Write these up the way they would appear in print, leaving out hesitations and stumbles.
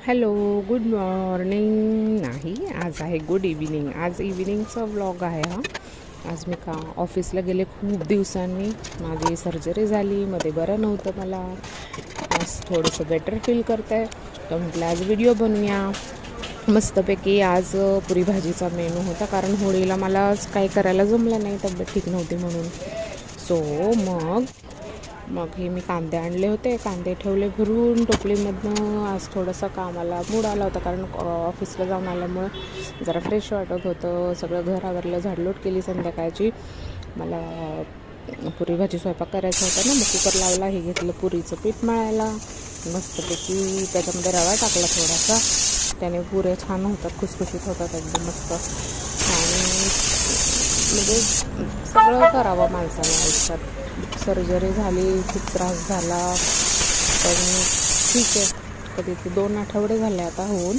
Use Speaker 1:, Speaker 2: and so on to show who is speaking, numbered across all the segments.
Speaker 1: Hello, good morning नाही, आज आहे गुड इव्हिनिंग. आज इव्हिनिंगचा व्लॉग आहे हा. आज मी ऑफिसला गेले खूप दिवसांनी. माझी सर्जरी झाली, मध्ये बरं नव्हतं मला. आज थोडंसं बेटर फील करतं आहे, तर म्हटलं आज व्हिडिओ बनवूया मस्तपैकी. आज पुरी भाजीचा मेनू होता, कारण होळीला मला आज काही करायला जमलं नाही, तब्येत ठीक नव्हती म्हणून. सो मग हे मी कांदे आणले होते, कांदे ठेवले भरून टोपलीमधनं. आज थोडंसं कामाला मूड आला होता, कारण ऑफिसला जाऊन आल्यामुळं जरा फ्रेश वाटत होतं. सगळं घर आवरलं, झाडलोट केली संध्याकाळची. मला पुरी भाजी स्वयंपाक करायचा होता ना, मग कुकर लावला. हे घेतलं पुरीचं पीठ मळायला मस्तपैकी. त्याच्यामध्ये रवा टाकला थोडासा, त्याने पुऱ्या छान होतात, खुसखुशीत होतात एकदम मस्त. आणि म्हणजे सगळं करावं माणसाने आयुष्यात. सर्जरी झाली, खूप त्रास झाला, पण ठीक आहे. कधी ते 2 आठवडे झाले आता होऊन,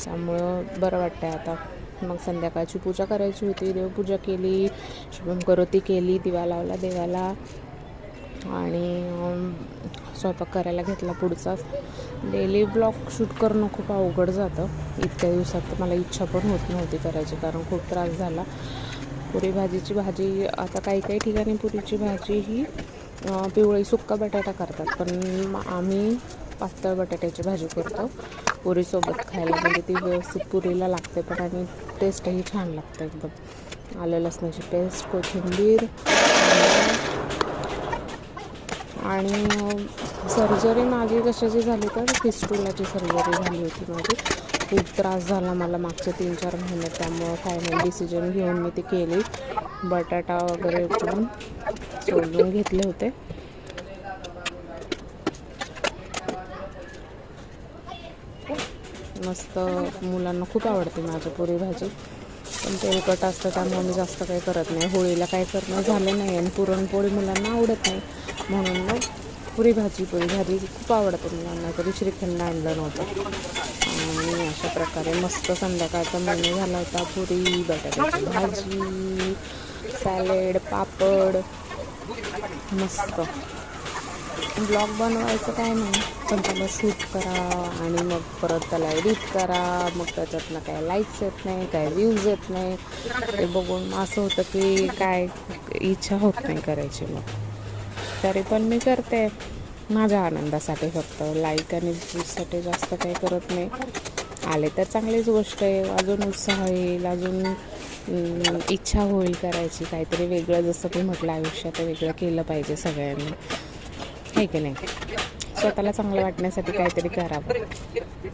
Speaker 1: त्यामुळं बरं वाटतं आहे आता. मग संध्याकाळची पूजा करायची होती, देवपूजा केली, शुभंकरोती केली, दिवा लावला देवाला आणि स्वयंपाक करायला घेतला पुढचाच. डेली ब्लॉग शूट करणं खूप अवघड जातं. इतक्या दिवसात तर मला इच्छा पण होत नव्हती करायची, कारण खूप त्रास झाला. पुरी भाजीची भाजी, आता काही ठिकाणी पुरीची भाजी ही पिवळी सुक्का बटाटा करतात, पण आम्ही पातळ बटाट्याची भाजी करतो पुरीसोबत खायला. म्हणजे ती व्यवस्थित पुरीला लागते पण, आणि टेस्टही छान लागतं एकदम. आलं लसणाची पेस्ट, कोथिंबीर. आणि सर्जरी माझी कशाची झाली तर फिस्टुलाची सर्जरी झाली होती माझी. खूप त्रास झाला मला मागचे 3-4 महिने, त्यामुळं फायनल डिसिजन घेऊन मी ते केली. बटाटा वगैरे उकडून सोलून घेतले होते. मस्त, मुलांना खूप आवडते माझी पुरी भाजी, पण तेलकट असतं त्यामुळे मी जास्त काही करत नाही. होळीला काही करणं झालं नाही, आणि पुरणपोळी मुलांना आवडत नाही, म्हणून मग पुरी भाजी खूप आवडते मुलांना. तरी श्रीखंड आणलं नव्हतं. आणि अशा प्रकारे मस्त संध्याकाळचा मेनू झाला होता. पुरी, बटाट्याची भाजी, सॅलेड, पापड. मस्त. ब्लॉग बनवायचं काय नाही, पण त्याला शूट करा आणि मग परत त्याला एडिट करा. मग त्याच्यातनं काय लाईक्स येत नाही, काय व्ह्यूज येत नाही, ते बघून असं होतं की काय इच्छा होत नाही करायची. मग तरी पण मी करते माझ्या आनंदासाठी, फक्त लाईक आणि व्ह्यूजसाठी जास्त काही करत नाही. आले तर चांगलीच गोष्ट आहे, अजून उत्साह येईल, अजून इच्छा होईल करायची काहीतरी वेगळं. जसं की म्हटलं, आयुष्यात वेगळं केलं पाहिजे सगळ्यांनी, आहे की नाही. स्वतःला चांगलं वाटण्यासाठी काहीतरी करावं.